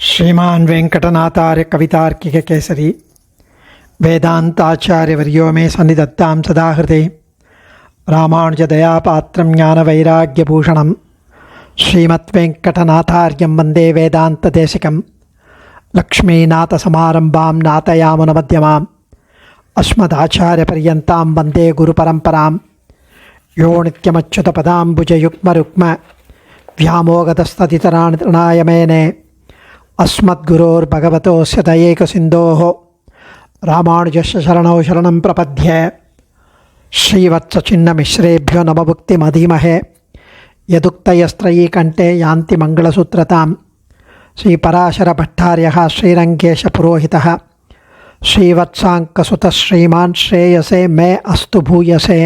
श्रीमान् वेंकटनाथार्य कवितार्किक केसरी वेदांताचार्यवर्यो मे सन्निधत्तां सदा हृदे रामानुजदयापात्रं ज्ञानवैराग्यभूषणं श्रीमद्वेंकटनाथार्यं वन्दे वेदान्तदेशिकं लक्ष्मीनाथसमारम्भां नाथयामुनमध्यमाम् अस्मदाचार्यपर्यन्तां वन्दे गुरुपरम्परां यो नित्यमच्युतपदाम्बुजयुग्मरुक्म व्यामोगतस्ततितराणि तृणाय मेने अस्मद्गुरोर्भगवतोस्य दयैकसिन्धोः रामानुजस्य शरणौ शरणं प्रपद्ये श्रीवत्सचिन्नमिश्रेभ्यो नमभुक्तिमधीमहे यदुक्तयस्त्रयीकण्ठे यान्ति मङ्गलसूत्रतां श्रीपराशरभट्टार्यः श्रीरङ्गेशपुरोहितः श्रीवत्साङ्कसुतः श्रीमान् श्रेयसे मे अस्तु भूयसे.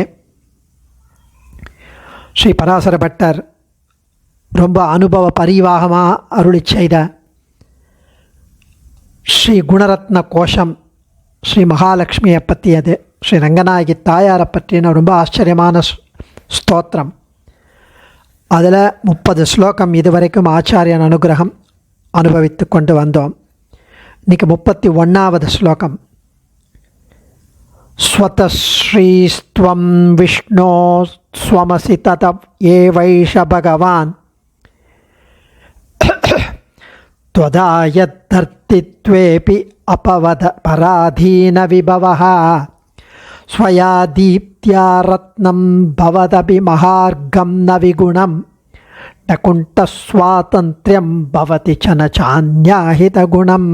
ஸ்ரீ பராசர பட்டர் ரொம்ப அனுபவ பரிவாகமாக அருளி செய்த ஸ்ரீ குணரத்ன கோஷம் ஸ்ரீ மகாலட்சுமியை பற்றியது. ஸ்ரீ ரங்கநாயகி தாயாரை பற்றின ரொம்ப ஆச்சரியமான ஸ்தோத்திரம். அதில் 30 ஸ்லோகம் இதுவரைக்கும் ஆச்சாரியன் அனுகிரகம் அனுபவித்து கொண்டு வந்தோம். இன்றைக்கி 31வது ஸ்லோகம். ஸ்வதஸ்ரீஸ்த்வம் விஷ்ணோ ஸ்வமசி தத ஏவைஷ பகவான் त्वदायद्धर्तित्वेऽपि अपवद पराधीन विभवः स्वया दीप्त्या रत्नं भवदपि महार्घं न विगुणं न कुण्ठस्वातन्त्र्यं भवति च न चान्याहितगुणं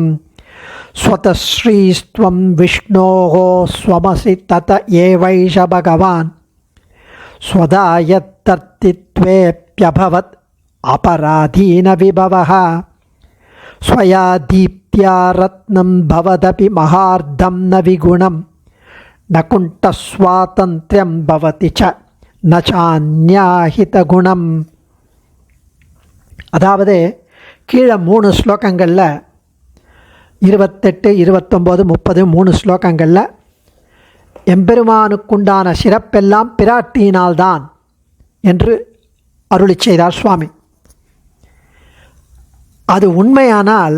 स्वतश्रीस्त्वं विष्णोः स्वमसि तत एवैष भगवान् स्वदायद्धर्तित्वेऽप्यभवत् अपराधीन विभवः स्वया दीप्त्या रत्नं भवदपि महार्धं न विगुणं न कुण्ठस्वातन्त्र्यं भवति च न चान्याहितगुणம். அதாவது கீழே 3 ஸ்லோகங்களில் 28, 29, 30 3 ஸ்லோகங்களில் எம்பெருமானுக்குண்டான சிறப்பெல்லாம் பிராட்டியினால்தான் என்று அருளி செய்தார் சுவாமி. அது உண்மையானால்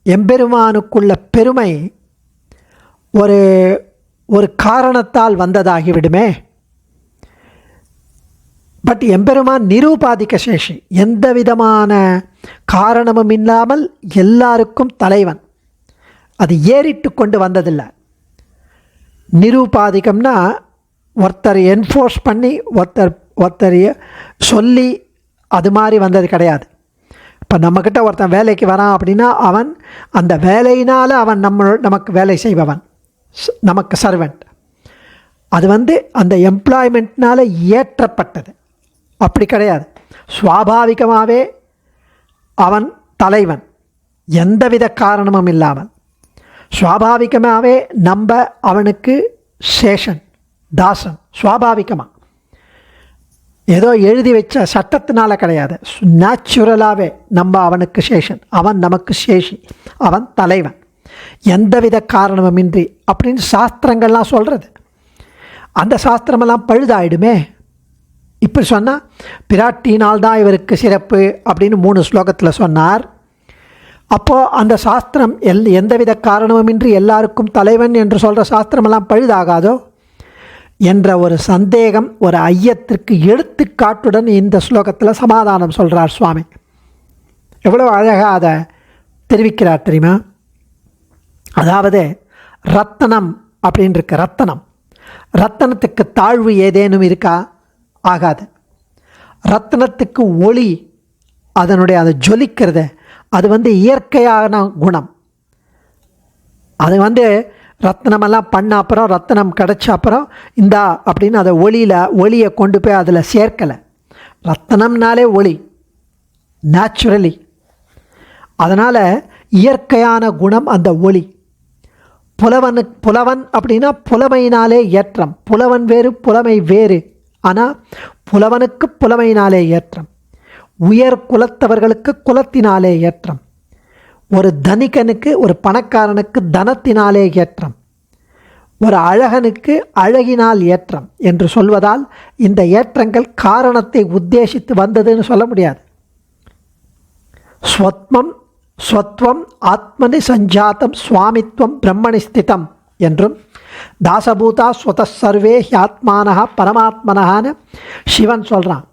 எம்பெருமானுக்குள்ள பெருமை ஒரு காரணத்தால் வந்ததாகிவிடுமே. பட் எம்பெருமான் நிரூபாதிக்க சேஷி, எந்த விதமான காரணமும் இல்லாமல் எல்லாருக்கும் தலைவன். அது ஏறிட்டு கொண்டு வந்ததில்லை. நிரூபாதிக்கம்னா ஒருத்தர் என்ஃபோர்ஸ் பண்ணி ஒருத்தர் சொல்லி அது மாதிரி வந்தது கிடையாது. இப்போ நம்மக்கிட்ட ஒருத்தன் வேலைக்கு வரான் அப்படின்னா அவன் அந்த வேலையினால் அவன் நமக்கு வேலை செய்பவன், நமக்கு சர்வெண்ட். அது அந்த எம்ப்ளாய்மெண்ட்னால் ஏற்றப்பட்டது. அப்படி கிடையாது. சுவாபாவிகமாகவே அவன் தலைவன், எந்தவித காரணமும் இல்லாமல். சுவாபாவிகமாகவே நம்ம அவனுக்கு சேஷன், தாசன். சுவாபாவிகமாக ஏதோ எழுதி வச்ச சட்டத்தினால கிடையாது. நேச்சுரலாகவே நம்ம அவனுக்கு சேஷன், அவன் நமக்கு சேஷி, அவன் தலைவன், எந்தவித காரணமுமின்றி அப்படின்னு சாஸ்திரங்கள்லாம் சொல்கிறது. அந்த சாஸ்திரமெல்லாம் பழுதாயிடுமே. இப்படி சொன்னால் பிராட்டியினால்தான் இவருக்கு சிறப்பு அப்படின்னு 3 ஸ்லோகத்தில் சொன்னார். அப்போது அந்த சாஸ்திரம் எந்தவித காரணமுமின்றி எல்லாருக்கும் தலைவன் என்று சொல்கிற சாஸ்திரமெல்லாம் பழுதாகாதோ என்ற ஒரு சந்தேகம், ஒரு ஐயத்திற்கு எடுத்துக்காட்டுடன் இந்த ஸ்லோகத்தில் சமாதானம் சொல்கிறார் சுவாமி. எவ்வளோ அழகாக அதை தெரிவிக்கிறார் தெரியுமா? அதாவது ரத்தனம் அப்படின்னு இருக்கு. ரத்தனத்துக்கு தாழ்வு ஏதேனும் இருக்கா? ஆகாது. ரத்தனத்துக்கு ஒளி, அதை ஜொலிக்கிறது, அது இயற்கையான குணம். அது ரத்தனமெல்லாம் பண்ண அப்புறம், ரத்தனம் கிடச்ச அப்புறம் இந்தா அப்படின்னு அதை ஒளியை கொண்டு போய் அதில் சேர்க்கலை. ரத்தனம்னாலே ஒளி, நேச்சுரலி. அதனால் இயற்கையான குணம் அந்த ஒளி. புலவன் அப்படின்னா புலமையினாலே ஏற்றம். புலவன் வேறு, புலமை வேறு. ஆனால் புலவனுக்கு புலமையினாலே ஏற்றம், உயர் குலத்தவர்களுக்கு குலத்தினாலே ஏற்றம், ஒரு தனிகனுக்கு, ஒரு பணக்காரனுக்கு தனத்தினாலே ஏற்றம், ஒரு அழகனுக்கு அழகினால் ஏற்றம் என்று சொல்வதால் இந்த ஏற்றங்கள் காரணத்தை உத்தேசித்து வந்ததுன்னு சொல்ல முடியாது. ஸ்வத்மம் ஸ்வத்வம் ஆத்மனி சஞ்சாத்தம் சுவாமித்வம் பிரம்மணி ஸ்திதம் என்றும் தாசபூதா ஸ்வத சர்வே ஹியாத்மானஹா பரமாத்மனஹான்னு சிவன் சொல்கிறான்.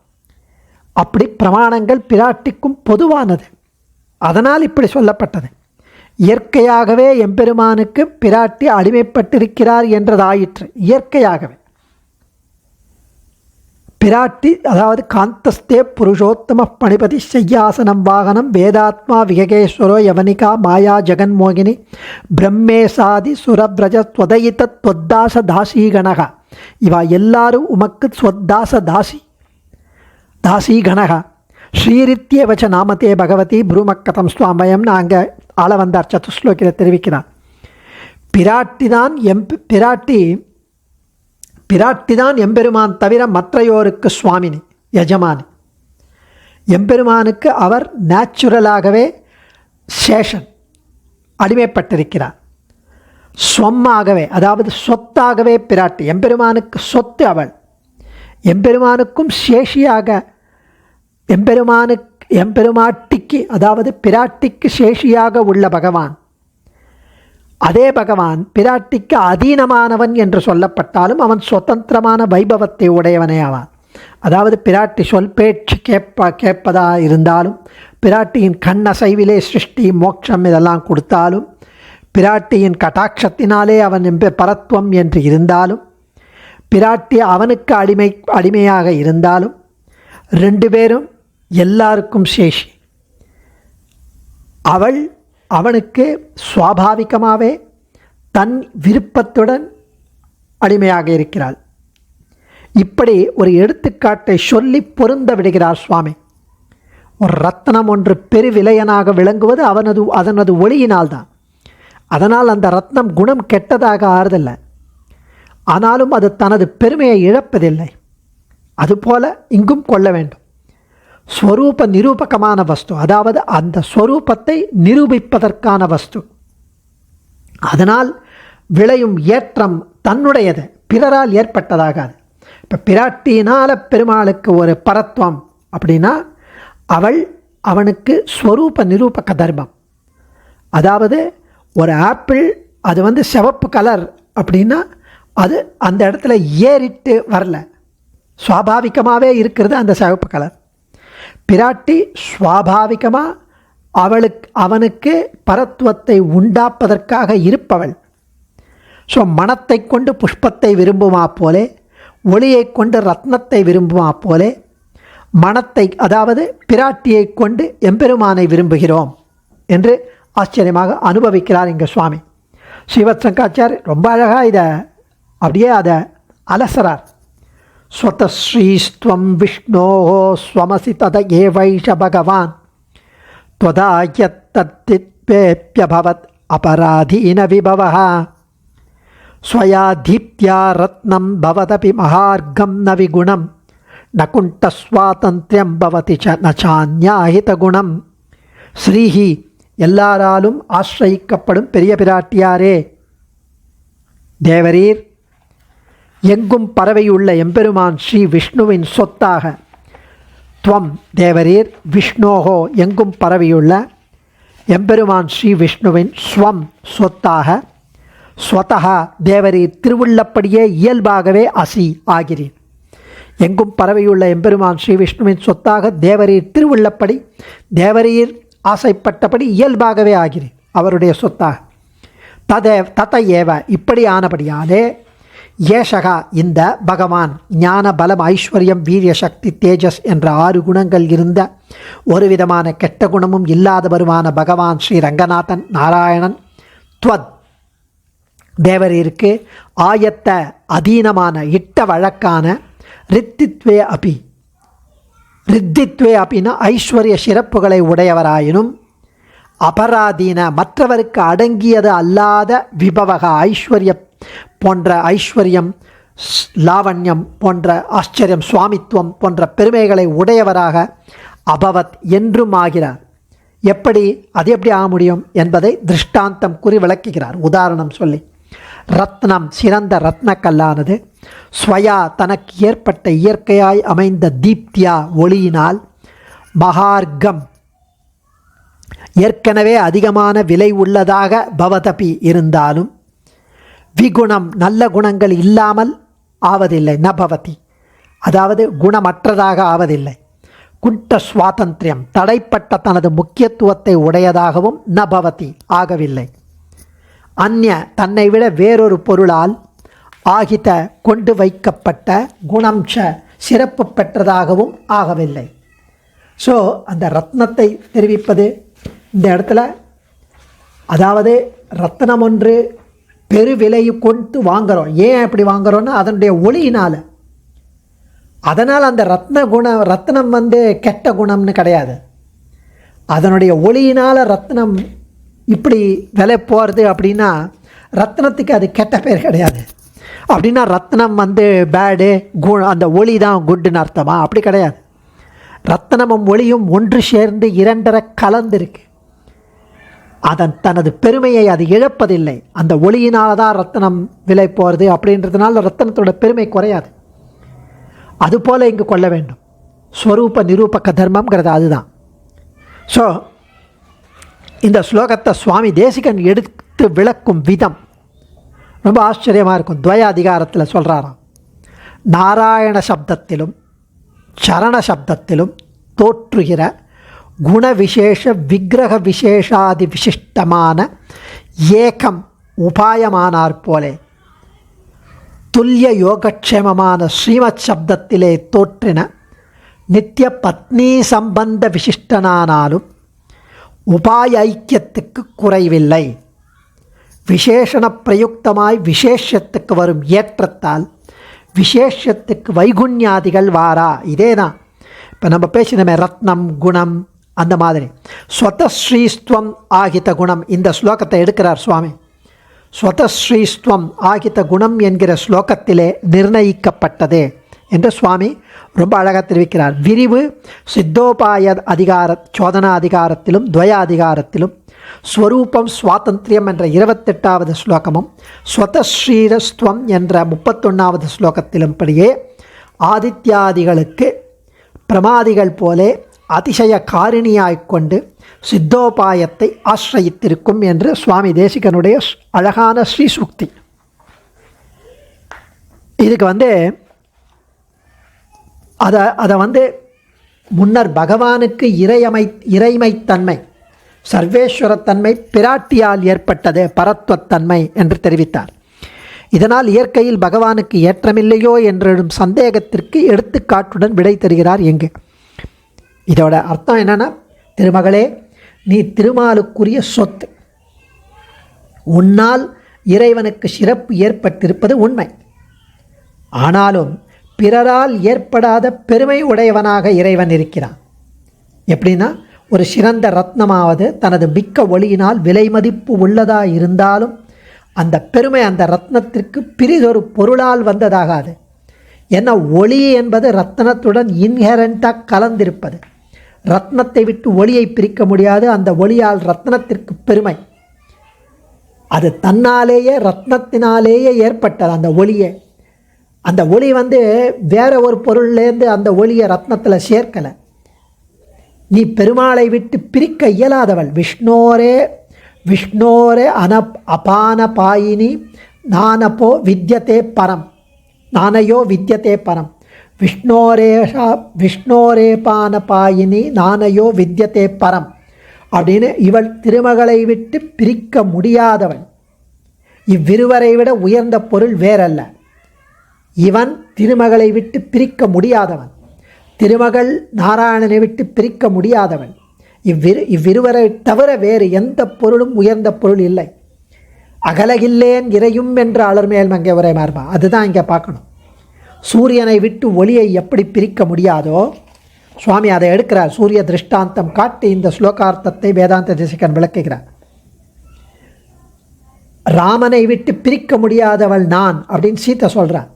அப்படி பிரமாணங்கள் பிராட்டிக்கும் பொதுவானது. அதனால் இப்படி சொல்லப்பட்டது. இயற்கையாகவே எம்பெருமானுக்கு பிராட்டி அடிமைப்பட்டிருக்கிறார் என்றதாயிற்று. இயற்கையாகவே பிராட்டி, அதாவது காந்தஸ்தே புருஷோத்தம பணிபதி செய்யாசனம் வாகனம் வேதாத்மா விககேஸ்வரோ யவனிகா மாயா ஜெகன்மோகினி பிரம்மேசாதி சுரபிரஜ ஸ்வதயித ஸ்வத்தாச தாசீகணக. இவா எல்லாரும் உமக்கு ஸ்வத்தாச தாசீகணக ஸ்ரீரித்யேவச்ச நாமத்தே பகவதி புரூமக்கதம் ஸ்வாமயம்னு அங்கே ஆள வந்தார் சதுஸ்லோகியில் தெரிவிக்கிறார். பிராட்டிதான் எம்பெருமான் தவிர மற்றையோருக்கு சுவாமினி, யஜமானி. எம்பெருமானுக்கு அவர் நேச்சுரலாகவே சேஷன், அடிமைப்பட்டிருக்கிறார். ஸ்வம்மாகவே, அதாவது சொத்தாகவே பிராட்டி. எம்பெருமானுக்கு சொத்து அவள். எம்பெருமானுக்கும் சேஷியாக, எம்பெருமாட்டிக்கு, அதாவது பிராட்டிக்கு சேஷியாக உள்ள பகவான். அதே பகவான் பிராட்டிக்கு அதீனமானவன் என்று சொல்லப்பட்டாலும் அவன் சுதந்திரமான வைபவத்தை உடையவனே ஆவான். அதாவது பிராட்டி சொல் பேச்சு கேட்பதா இருந்தாலும், பிராட்டியின் கண்ணசைவிலே சிருஷ்டி மோட்சம் இதெல்லாம் கொடுத்தாலும், பிராட்டியின் கட்டாட்சத்தினாலே அவன் பரத்வம் என்று இருந்தாலும், பிராட்டி அவனுக்கு அடிமையாக இருந்தாலும், ரெண்டு பேரும் எல்லாருக்கும் சேஷி. அவனுக்கு சுவாபாவிகமாகவே தன் விருப்பத்துடன் அடிமையாக இருக்கிறாள். இப்படி ஒரு எடுத்துக்காட்டை சொல்லி பொருந்த விடுகிறார் சுவாமி. ஒரு ரத்னம் ஒன்று பெருவிலையனாக விளங்குவது அதனது ஒளியினால்தான். அதனால் அந்த ரத்னம் குணம் கெட்டதாக ஆறுதில்லை. ஆனாலும் அது தனது பெருமையை இழப்பதில்லை. அதுபோல இங்கும் கொள்ள வேண்டும். ஸ்வரூப நிரூபகமான வஸ்து, அதாவது அந்த ஸ்வரூபத்தை நிரூபிப்பதற்கான வஸ்து. அதனால் விளையும் ஏற்றம் தன்னுடையது, பிறரால் ஏற்பட்டதாகாது. இப்போ பிராட்டியினால் பெருமாளுக்கு ஒரு பரத்வம் அப்படின்னா அவனுக்கு ஸ்வரூப நிரூபக தர்மம். அதாவது ஒரு ஆப்பிள் அது சிவப்பு கலர் அப்படின்னா அது அந்த இடத்துல ஏறிட்டு வரல, சுவாபாவிகமாகவே இருக்கிறது அந்த சிவப்பு கலர். பிராட்டி சுவாபாவிகமாக அவனுக்கு பரத்துவத்தை உண்டாப்பதற்காக இருப்பவள். ஸோ மனத்தை கொண்டு புஷ்பத்தை விரும்புமா போலே, ஒளியை கொண்டு ரத்னத்தை விரும்புமா போலே, மனத்தை, அதாவது பிராட்டியை கொண்டு எம்பெருமானை விரும்புகிறோம் என்று ஆச்சரியமாக அனுபவிக்கிறார் இங்கே சுவாமி. ஸ்ரீவத் சங்கராச்சார் ரொம்ப அழகாக இதை அப்படியே அதை அலசறார். ஸ்வதஸ்ரீஸ்த்வம் விஷ்ணோஹ ஸ்வமசி தத ஏவைஷ பகவான் த்வதாயத்தத்தித்வேப்யபவத் அபராதீன விபவஹ ஸ்வயாதீப்த்யா ரத்னம் பவதபி மகார்கம் ந விகுணம் ந குண்ட ஸ்வாதந்திரியம் பவதி ச ந சான்யாஹித குணம். ஸ்ரீஹி, எல்லாராலும் ஆசிரயிக்கப்படும் பெரிய பிராட்டியாரே, தேவரீர், எங்கும் பறவையுள்ள எம்பெருமான் ஸ்ரீ விஷ்ணுவின் சொத்தாக, துவம் தேவரீர், விஷ்ணோகோ எங்கும் பறவையுள்ள எம்பெருமான் ஸ்ரீ விஷ்ணுவின் ஸ்வம் சொத்தாக, ஸ்வதா தேவரீர் திருவுள்ளப்படியே இயல்பாகவே அசி ஆகிறீர். எங்கும் பறவையுள்ள எம்பெருமான் ஸ்ரீ விஷ்ணுவின் சொத்தாக தேவரீர் திருவுள்ளப்படி, தேவரீர் ஆசைப்பட்டபடி இயல்பாகவே ஆகிறீர், அவருடைய சொத்தாக. தத ஏவ, இப்படி ஆனபடியாலே, ஏஷகா இந்த பகவான் ஞான பலம் ஐஸ்வர்யம் வீரிய சக்தி தேஜஸ் என்ற 6 குணங்கள் இருந்த ஒரு விதமான கெட்ட குணமும் இல்லாதவருமான பகவான் ஸ்ரீ ரங்கநாதன் நாராயணன் துவத் தேவரீருக்கு ஆயத்த அதீனமான இட்ட வழக்கான ரித்தித்வே அபினா ஐஸ்வர்ய சிறப்புகளை உடையவராயினும், அபராதீன மற்றவருக்கு அடங்கியது அல்லாத விபவக ஐஸ்வர்ய போன்ற ஐஸ்வர்யம், லாவண்யம் போன்ற ஆச்சரியம், சுவாமித்துவம் போன்ற பெருமைகளை உடையவராக அபவத் என்றும் ஆகிறார். அது எப்படி ஆக முடியும் என்பதை திருஷ்டாந்தம் கூறி விளக்குகிறார். உதாரணம் சொல்லி, ரத்னம் சிறந்த ரத்னக்கல்லானது ஸ்வயா தனக்கு ஏற்பட்ட இயற்கையாய் அமைந்த தீப்தியா ஒளியினால், மகார்க்கம் ஏற்கனவே அதிகமான விலை உள்ளதாக பவதபி இருந்தாலும் விகுணம் நல்ல குணங்கள் இல்லாமல் ஆவதில்லை. ந பவதி, அதாவது குணமற்றதாக ஆவதில்லை. குண்ட சுவாதந்திரியம், தடைப்பட்ட தனது முக்கியத்துவத்தை உடையதாகவும் ந பவதி, ஆகவில்லை. அந்நிய, தன்னை விட வேறொரு பொருளால் ஆகித, கொண்டு வைக்கப்பட்ட குணம்ச, சிறப்பு பெற்றதாகவும் ஆகவில்லை. ஸோ அந்த ரத்னத்தை தெரிவிப்பது இந்த இடத்துல, அதாவது ரத்னம் ஒன்று பெருவிலை கொண்டு வாங்குகிறோம். ஏன் அப்படி வாங்குகிறோன்னா அதனுடைய ஒளியினால். அதனால் அந்த ரத்னம் கெட்ட குணம்னு கிடையாது. அதனுடைய ஒளியினால் ரத்னம் இப்படி விலை போகிறது அப்படின்னா ரத்னத்துக்கு அது கெட்ட பேர் கிடையாது. அப்படின்னா ரத்னம் பேடு, அந்த ஒளி தான் குட்டுன்னு அர்த்தமா? அப்படி கிடையாது. ரத்னமும் ஒளியும் ஒன்று சேர்ந்து இரண்டரை கலந்திருக்கு. தனது பெருமையை அது இழப்பதில்லை. அந்த ஒளியினால் தான் ரத்னம் விலை போகிறது அப்படின்றதுனால ரத்னத்தோட பெருமை குறையாது. அதுபோல் இங்கு கொள்ள வேண்டும். ஸ்வரூப நிரூபக தர்மம்ங்கிறது அதுதான். ஸோ இந்த ஸ்லோகத்தை சுவாமி தேசிகன் எடுத்து விளக்கும் விதம் ரொம்ப ஆச்சரியமாக இருக்கும். துவய அதிகாரத்தில் சொல்கிறாராம், நாராயண சப்தத்திலும் சரண சப்தத்திலும் தோற்றுகிற குண விசேஷ விக்கிரக விசேஷாதி விசிஷ்டமான ஏகம் உபாயமானார் போலே துல்லிய யோகக்ஷேமமான ஸ்ரீமத் சப்தத்திலே தோற்றின நித்திய பத்னி சம்பந்த விசிஷ்டனானாலும் உபாய ஐக்கியத்துக்கு குறைவில்லை. விசேஷண பிரயுக்தமாய் விசேஷத்துக்கு வரும் ஏற்றத்தால் விசேஷத்துக்கு வைகுண்யாதிகள் வாரா. இதே தான் இப்போ நம்ம பேசினமே ரத்னம் குணம் அந்த மாதிரி. ஸ்வதஸ்ரீஸ்துவம் ஆகித குணம், இந்த ஸ்லோகத்தை எடுக்கிறார் சுவாமி. ஸ்வதஸ்ரீஸ்துவம் ஆகித குணம் என்கிற ஸ்லோகத்திலே நிர்ணயிக்கப்பட்டது என்று சுவாமி ரொம்ப அழகாக தெரிவிக்கிறார். விரிவு சித்தோபாய சோதனா அதிகாரத்திலும் துவய அதிகாரத்திலும் ஸ்வரூபம் சுவாதந்திரியம் என்ற 28வது ஸ்லோகமும் ஸ்வதஸ்ரீரஸ்துவம் என்ற 31வது ஸ்லோகத்திலும் படியே ஆதித்யாதிகளுக்கு பிரமாதிகள் போலே அதிசய காரிணியாய்க்கொண்டு சித்தோபாயத்தை ஆசிரயித்திருக்கும் என்று சுவாமி தேசிகனுடைய அழகான ஸ்ரீசுக்தி. இதுக்கு அதை முன்னர் பகவானுக்கு இறைமைத்தன்மை சர்வேஸ்வரத்தன்மை பிராட்டியால் ஏற்பட்டது பரத்வத்தன்மை என்று தெரிவித்தார். இதனால் இயற்கையில் பகவானுக்கு ஏற்றமில்லையோ என்றும் சந்தேகத்திற்கு எடுத்துக்காட்டுடன் விடை தருகிறார். எங்கு இதோட அர்த்தம் என்னன்னா, திருமகளே, நீ திருமாலுக்குரிய சொத்து. உன்னால் இறைவனுக்கு சிறப்பு ஏற்பட்டிருப்பது உண்மை. ஆனாலும் பிறரால் ஏற்படாத பெருமை உடையவனாக இறைவன் இருக்கிறான். எப்படின்னா, ஒரு சிறந்த ரத்னமாவது தனது மிக்க ஒளியினால் விலை மதிப்பு உள்ளதாக இருந்தாலும் அந்த பெருமை அந்த ரத்னத்திற்கு பிரிதொரு பொருளால் வந்ததாகாது. ஏன்னா ஒளி என்பது ரத்னத்துடன் இன்ஹெரண்டாக கலந்திருப்பது. ரத்னத்தை விட்டு ஒளியை பிரிக்க முடியாது. அந்த ஒளியால் ரத்னத்திற்கு பெருமை. அது தன்னாலேயே ரத்னத்தினாலேயே ஏற்பட்டது. அந்த ஒளி வேற ஒரு பொருள்லேருந்து அந்த ஒளியை ரத்னத்தில் சேர்க்கலை. நீ பெருமாளை விட்டு பிரிக்க இயலாதவள். விஷ்ணோரே அபான பாயினி நானயோ வித்யதே பரம் விஷ்ணோரே பான பாயினி நானயோ வித்யதே பரம் அப்படின்னு இவள் திருமகளை விட்டு பிரிக்க முடியாதவள். இவ்விருவரை விட உயர்ந்த பொருள் வேறல்ல. இவன் திருமகளை விட்டு பிரிக்க முடியாதவன். திருமகள் நாராயணனை விட்டு பிரிக்க முடியாதவன். இவ்விருவரை தவிர வேறு எந்த பொருளும் உயர்ந்த பொருள் இல்லை. அகலகில்லேன் இறையும் என்று அலர்மேல் மங்கை உரை மார்பா. அதுதான் இங்கே பார்க்கணும். சூரியனை விட்டு ஒளியை எப்படி பிரிக்க முடியாதோ சுவாமி அதை எடுக்கிறார். சூரிய திருஷ்டாந்தம் காட்டி இந்த ஸ்லோகார்த்தத்தை வேதாந்த தேசிகன் விளக்குகிறார். ராமனை விட்டு பிரிக்க முடியாதவள் நான் அப்படின்னு சீத்தை சொல்கிறார்.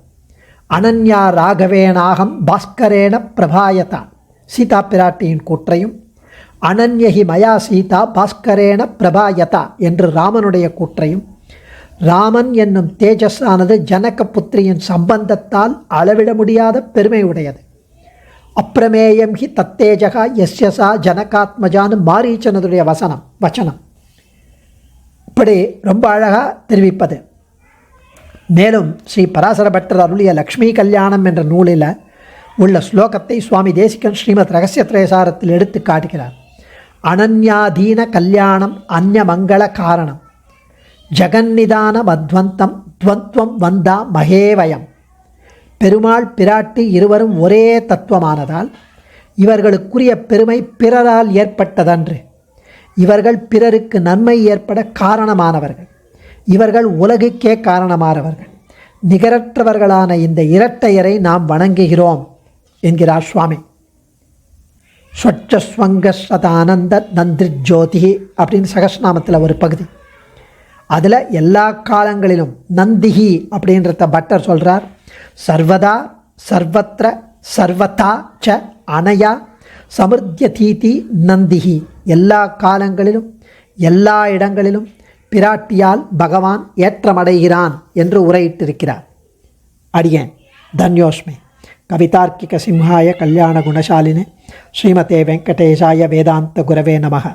அனன்யா ராகவேனாகம் பாஸ்கரேன பிரபாயதா, சீதா பிராட்டியின் கூற்றையும் அனன்யஹி மயா சீதா பாஸ்கரேன பிரபாயதா என்று ராமனுடைய கூற்றையும், ராமன் என்னும் தேஜஸானது ஜனக புத்திரியின் சம்பந்தத்தால் அளவிட முடியாத பெருமை உடையது. அப்பிரமேயம் ஹி தத்தேஜகா எஸ்யசா ஜனகாத்மஜான்னு மாரீச்சனதுடைய வச்சனம் இப்படி ரொம்ப அழகாக தெரிவிப்பது. மேலும் ஸ்ரீ பராசர பட்டர் அருளிய லக்ஷ்மி கல்யாணம் என்ற நூலில் உள்ள ஸ்லோகத்தை சுவாமி தேசிகன் ஸ்ரீமத் ரகசிய திரயசாரத்தில் எடுத்து காட்டுகிறார். அனன்யாதீன கல்யாணம் அந்யமங்கள காரணம் ஜெகன்னிதான மத்வந்தம் துவந்த்வம் வந்தா மகேவயம். பெருமாள் பிராட்டி இருவரும் ஒரே தத்துவமானதால் இவர்களுக்குரிய பெருமை பிறரால் ஏற்பட்டதன்று. இவர்கள் பிறருக்கு நன்மை ஏற்பட காரணமானவர்கள். இவர்கள் உலகுக்கே காரணமானவர்கள். நிகரற்றவர்களான இந்த இரட்டையரை நாம் வணங்குகிறோம் என்கிறார் சுவாமி. ஸ்வச்சஸ்வங்கஸ்வதானந்த நந்திரிஜோதி அப்படின்னு சகஸ்நாமத்தில் ஒரு பகுதி. அதில் எல்லா காலங்களிலும் நந்திஹி அப்படின்றத பட்டர் சொல்கிறார். சர்வதா சர்வத்திர சர்வதா ச அனயா சமிருத்தியதீதி நந்திஹி. எல்லா காலங்களிலும் எல்லா இடங்களிலும் பிராட்டியால் பகவான் ஏற்றமடைகிறான் என்று உரையிட்டிருக்கிறார். அடியேன் தன்யோஸ்மி. கவிதார்க்கிக சிம்ஹாய கல்யாண குணசாலினே ஸ்ரீமதே வெங்கடேசாய வேதாந்த குரவே நமக.